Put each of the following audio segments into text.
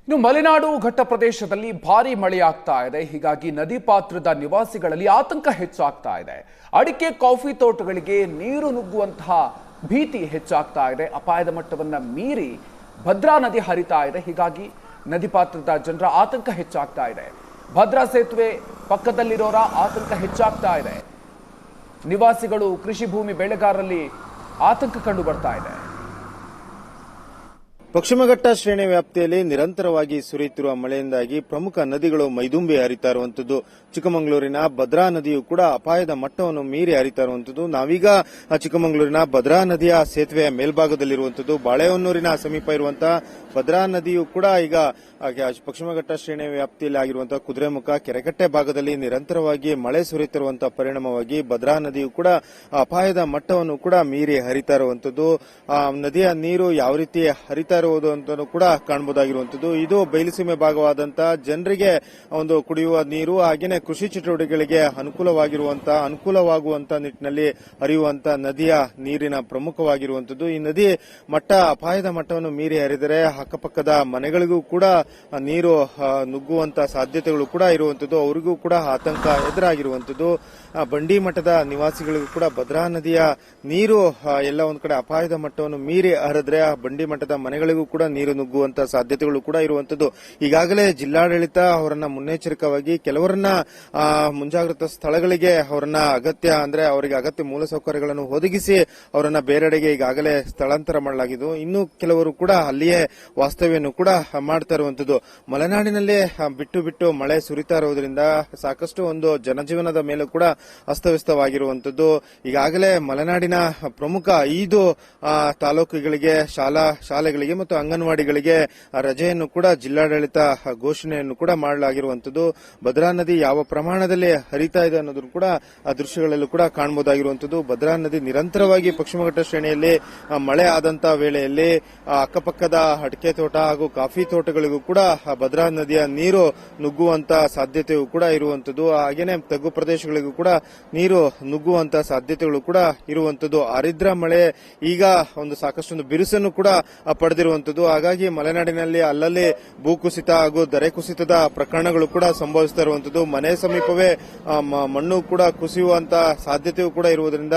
ಇನ್ನು ಮಲೆನಾಡು ಘಟ್ಟ ಪ್ರದೇಶದಲ್ಲಿ ಭಾರಿ ಮಳೆಯಾಗ್ತಾ ಇದೆ. ಹೀಗಾಗಿ ನದಿ ಪಾತ್ರದ ನಿವಾಸಿಗಳಲ್ಲಿ ಆತಂಕ ಹೆಚ್ಚಾಗ್ತಾ ಇದೆ. ಅಡಿಕೆ ಕಾಫಿ ತೋಟಗಳಿಗೆ ನೀರು ನುಗ್ಗುವಂತಹ ಭೀತಿ ಹೆಚ್ಚಾಗ್ತಾ ಇದೆ. ಅಪಾಯದ ಮಟ್ಟವನ್ನ ಮೀರಿ ಭದ್ರಾ ನದಿ ಹರಿತಾ ಇದೆ. ಹೀಗಾಗಿ ನದಿ ಪಾತ್ರದ ಜನರ ಆತಂಕ ಹೆಚ್ಚಾಗ್ತಾ ಇದೆ. ಭದ್ರಾ ಸೇತುವೆ ಪಕ್ಕದಲ್ಲಿರೋರ ಆತಂಕ ಹೆಚ್ಚಾಗ್ತಾ ಇದೆ. ನಿವಾಸಿಗಳು, ಕೃಷಿ ಭೂಮಿ ಬೆಳೆಗಾರರಲ್ಲಿ ಆತಂಕ ಕಂಡು ಬರ್ತಾ ಇದೆ. ಪಶ್ಚಿಮಘಟ್ಟ ಶ್ರೇಣಿ ವ್ಯಾಪ್ತಿಯಲ್ಲಿ ನಿರಂತರವಾಗಿ ಸುರಿಯುತ್ತಿರುವ ಮಳೆಯಿಂದಾಗಿ ಪ್ರಮುಖ ನದಿಗಳು ಮೈದುಂಬಿ ಹರಿತಾ ಇರುವಂತದ್ದು. ಚಿಕ್ಕಮಗಳೂರಿನ ಭದ್ರಾ ನದಿಯು ಕೂಡ ಅಪಾಯದ ಮಟ್ಟವನ್ನು ಮೀರಿ ಹರಿತಾ ಇರುವಂತದ್ದು. ನಾವೀಗ ಚಿಕ್ಕಮಗಳೂರಿನ ಭದ್ರಾ ನದಿಯ ಸೇತುವೆಯ ಮೇಲ್ಭಾಗದಲ್ಲಿರುವಂತದ್ದು. ಬಾಳೆಹೊನ್ನೂರಿನ ಸಮೀಪ ಇರುವಂತಹ ಭದ್ರಾ ನದಿಯು ಕೂಡ ಈಗ ಪಶ್ಚಿಮಘಟ್ಟ ಶ್ರೇಣಿ ವ್ಯಾಪ್ತಿಯಲ್ಲಿ ಆಗಿರುವಂತಹ ಕುದುರೆಮುಖ, ಕೆರೆಕಟ್ಟೆ ಭಾಗದಲ್ಲಿ ನಿರಂತರವಾಗಿ ಮಳೆ ಸುರಿಯುತ್ತಿರುವಂತಹ ಪರಿಣಾಮವಾಗಿ ಭದ್ರಾ ನದಿಯು ಕೂಡ ಅಪಾಯದ ಮಟ್ಟವನ್ನು ಕೂಡ ಮೀರಿ ಹರಿತಾ ಇರುವಂತದ್ದು. ನದಿಯ ನೀರು ಯಾವ ರೀತಿ ಹರಿತಾ ಇರುವುದು ಅಂತ ಕೂಡ ಕಾಣಬಹುದಾಗಿರುವಂತದ್ದು. ಇದು ಬಯಲುಸೀಮೆ ಭಾಗವಾದಂತಹ ಜನರಿಗೆ ಒಂದು ಕುಡಿಯುವ ನೀರು ಹಾಗೇನೆ ಕೃಷಿ ಚಟುವಟಿಕೆಗಳಿಗೆ ಅನುಕೂಲವಾಗುವಂತಹ ನಿಟ್ಟಿನಲ್ಲಿ ಹರಿಯುವಂತಹ ನದಿಯ ನೀರಿನ ಪ್ರಮುಖವಾಗಿರುವಂತದ್ದು. ಈ ನದಿ ಮಟ್ಟ ಅಪಾಯದ ಮಟ್ಟವನ್ನು ಮೀರಿ ಹರಿದರೆ ಅಕ್ಕಪಕ್ಕದ ಮನೆಗಳಿಗೂ ಕೂಡ ನೀರು ನುಗ್ಗುವಂತಹ ಸಾಧ್ಯತೆಗಳು ಕೂಡ ಇರುವಂತದ್ದು. ಅವರಿಗೂ ಕೂಡ ಆತಂಕ ಎದುರಾಗಿರುವಂತದ್ದು. ಬಂಡಿ ಮಠದ ನಿವಾಸಿಗಳಿಗೂ ಕೂಡ ಭದ್ರಾ ನದಿಯ ನೀರು ಎಲ್ಲ ಒಂದ್ ಕಡೆ ಅಪಾಯದ ಮಟ್ಟವನ್ನು ಮೀರಿ ಹರಿದ್ರೆ ಆ ಬಂಡಿ ಮಠದ ಮನೆಗಳಿಗೂ ಕೂಡ ನೀರು ನುಗ್ಗುವಂತಹ ಸಾಧ್ಯತೆಗಳು ಕೂಡ ಇರುವಂತದ್ದು. ಈಗಾಗಲೇ ಜಿಲ್ಲಾಡಳಿತ ಅವರನ್ನ ಮುನ್ನೆಚ್ಚರಿಕವಾಗಿ ಕೆಲವರನ್ನ ಮುಂಜಾಗ್ರತಾ ಸ್ಥಳಗಳಿಗೆ ಅವರಿಗೆ ಅಗತ್ಯ ಮೂಲಸೌಕರ್ಯಗಳನ್ನು ಒದಗಿಸಿ ಅವರನ್ನ ಬೇರೆಡೆಗೆ ಈಗಾಗಲೇ ಸ್ಥಳಾಂತರ ಮಾಡಲಾಗಿದ್ದು, ಇನ್ನು ಕೆಲವರು ಕೂಡ ಅಲ್ಲಿಯೇ ವಾಸ್ತವ್ಯವನ್ನು ಕೂಡ ಮಾಡ್ತಾ ಇರುವಂತದ್ದು. ಮಲೆನಾಡಿನಲ್ಲಿ ಬಿಟ್ಟು ಮಳೆ ಸುರಿತಾ ಇರುವುದರಿಂದ ಸಾಕಷ್ಟು ಒಂದು ಜನಜೀವನದ ಮೇಲೂ ಕೂಡ ಅಸ್ತವ್ಯಸ್ತವಾಗಿರುವಂತದ್ದು. ಈಗಾಗಲೇ ಮಲೆನಾಡಿನ ಪ್ರಮುಖ 5 ತಾಲೂಕುಗಳಿಗೆ ಶಾಲೆಗಳಿಗೆ ಮತ್ತು ಅಂಗನವಾಡಿಗಳಿಗೆ ರಜೆಯನ್ನು ಕೂಡ ಜಿಲ್ಲಾಡಳಿತ ಘೋಷಣೆಯನ್ನು ಕೂಡ ಮಾಡಲಾಗಿರುವಂತದ್ದು. ಭದ್ರಾ ನದಿ ಯಾವ ಪ್ರಮಾಣದಲ್ಲಿ ಹರಿತಾ ಇದೆ ಅನ್ನೋದು ಕೂಡ ಆ ದೃಶ್ಯಗಳಲ್ಲೂ ಕೂಡ ಕಾಣಬಹುದಾಗಿರುವಂತದ್ದು. ಭದ್ರಾ ನದಿ ನಿರಂತರವಾಗಿ ಪಶ್ಚಿಮಘಟ್ಟ ಶ್ರೇಣಿಯಲ್ಲಿ ಮಳೆ ಆದಂತಹ ವೇಳೆಯಲ್ಲಿ ಅಕ್ಕಪಕ್ಕದ ಅಡಿಕೆ ತೋಟ ಹಾಗೂ ಕಾಫಿ ತೋಟಗಳಿಗೂ ಕೂಡ ಭದ್ರಾ ನದಿಯ ನೀರು ನುಗ್ಗುವಂತಹ ಸಾಧ್ಯತೆಯೂ ಕೂಡ ಇರುವಂತದ್ದು. ಹಾಗೇನೆ ತಗ್ಗು ಪ್ರದೇಶಗಳಿಗೂ ಕೂಡ ನೀರು ನುಗ್ಗುವಂತಹ ಸಾಧ್ಯತೆಗಳು ಕೂಡ ಇರುವಂತದ್ದು. ಆರಿದ್ರ ಮಳೆ ಈಗ ಒಂದು ಸಾಕಷ್ಟೊಂದು ಬಿರುಸನ್ನು ಕೂಡ ಪಡೆದಿರುವಂತದ್ದು. ಹಾಗಾಗಿ ಮಲೆನಾಡಿನಲ್ಲಿ ಅಲ್ಲಲ್ಲಿ ಭೂಕುಸಿತ ಹಾಗೂ ದರೆ ಕುಸಿತದ ಪ್ರಕರಣಗಳು ಕೂಡ ಸಂಭವಿಸ್ತಾ ಇರುವಂತದ್ದು. ಮನೆ ಸಮೀಪವೇ ಮಣ್ಣು ಕೂಡ ಕುಸಿಯುವಂತಹ ಸಾಧ್ಯತೆಯೂ ಕೂಡ ಇರುವುದರಿಂದ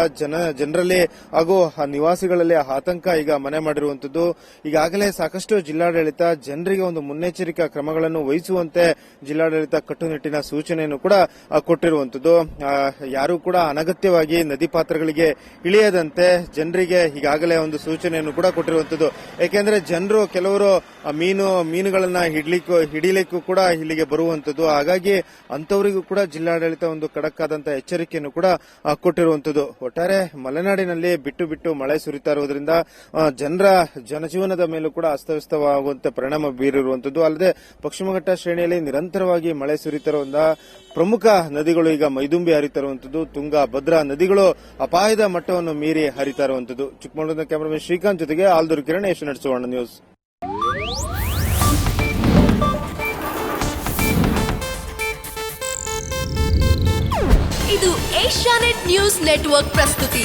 ಜನರಲ್ಲಿ ಹಾಗೂ ನಿವಾಸಿಗಳಲ್ಲಿ ಆತಂಕ ಈಗ ಮನೆ ಮಾಡಿರುವಂತದ್ದು. ಈಗಾಗಲೇ ಸಾಕಷ್ಟು ಜಿಲ್ಲಾಡಳಿತ ಜನರಿಗೆ ಒಂದು ಮುನ್ನೆಚ್ಚರಿಕಾ ಕ್ರಮಗಳನ್ನು ವಹಿಸುವಂತೆ ಜಿಲ್ಲಾಡಳಿತ ಕಟ್ಟುನಿಟ್ಟಿನ ಸೂಚನೆಯನ್ನು ಕೂಡ ಕೊಟ್ಟಿರುವಂತದ್ದು. ಯಾರು ಕೂಡ ಅನಗತ್ಯವಾಗಿ ನದಿ ಪಾತ್ರಗಳಿಗೆ ಇಳಿಯದಂತೆ ಜನರಿಗೆ ಈಗಾಗಲೇ ಒಂದು ಸೂಚನೆಯನ್ನು ಕೂಡ ಕೊಟ್ಟಿರುವಂತದ್ದು. ಯಾಕೆಂದ್ರೆ ಕೆಲವರು ಮೀನುಗಳನ್ನ ಹಿಡಿಲಿಕ್ಕೂ ಕೂಡ ಇಲ್ಲಿಗೆ ಬರುವಂತದ್ದು. ಹಾಗಾಗಿ ಅಂತವರಿಗೂ ಕೂಡ ಜಿಲ್ಲಾಡಳಿತ ಒಂದು ಖಡಕ್ ಆದಂತಹ ಎಚ್ಚರಿಕೆಯನ್ನು ಕೂಡ ಕೊಟ್ಟಿರುವಂತದ್ದು. ಒಟ್ಟಾರೆ ಮಲೆನಾಡಿನಲ್ಲಿ ಬಿಟ್ಟು ಮಳೆ ಸುರಿತಾ ಇರುವುದರಿಂದ ಜನಜೀವನದ ಮೇಲೂ ಕೂಡ ಅಸ್ತವ್ಯಸ್ತವಾಗುವಂತೆ ಪರಿಣಾಮ ಬೀರಿರುವಂತದ್ದು. ಅಲ್ಲದೆ ಪಶ್ಚಿಮಘಟ್ಟ ಶ್ರೇಣಿಯಲ್ಲಿ ನಿರಂತರವಾಗಿ ಮಳೆ ಸುರಿತಿರುವಂತಹ ಪ್ರಮುಖ ನದಿಗಳು ಈಗ ಮೈದುಂಬಿ ಹರಿತಾ ಇರುವಂತದ್ದು. ತುಂಗಾ, ಭದ್ರಾ ನದಿಗಳು ಅಪಾಯದ ಮಟ್ಟವನ್ನು ಮೀರಿ ಹರಿತಾ ಇರುವಂತದ್ದು. ಚಿಕ್ಕಮಗಳೂರಿನ ಕ್ಯಾಮರಾಮನ್ ಶ್ರೀಕಾಂತ್ ಜೊತೆಗೆ ಆಲ್ದೂರು ಕಿರಣ್, ಏಷ್ಯಾನೆಟ್ ಸುವರ್ಣ ನ್ಯೂಸ್. ಇದು ಏಷ್ಯಾನೆಟ್ ನ್ಯೂಸ್ ನೆಟ್ವರ್ಕ್ ಪ್ರಸ್ತುತಿ.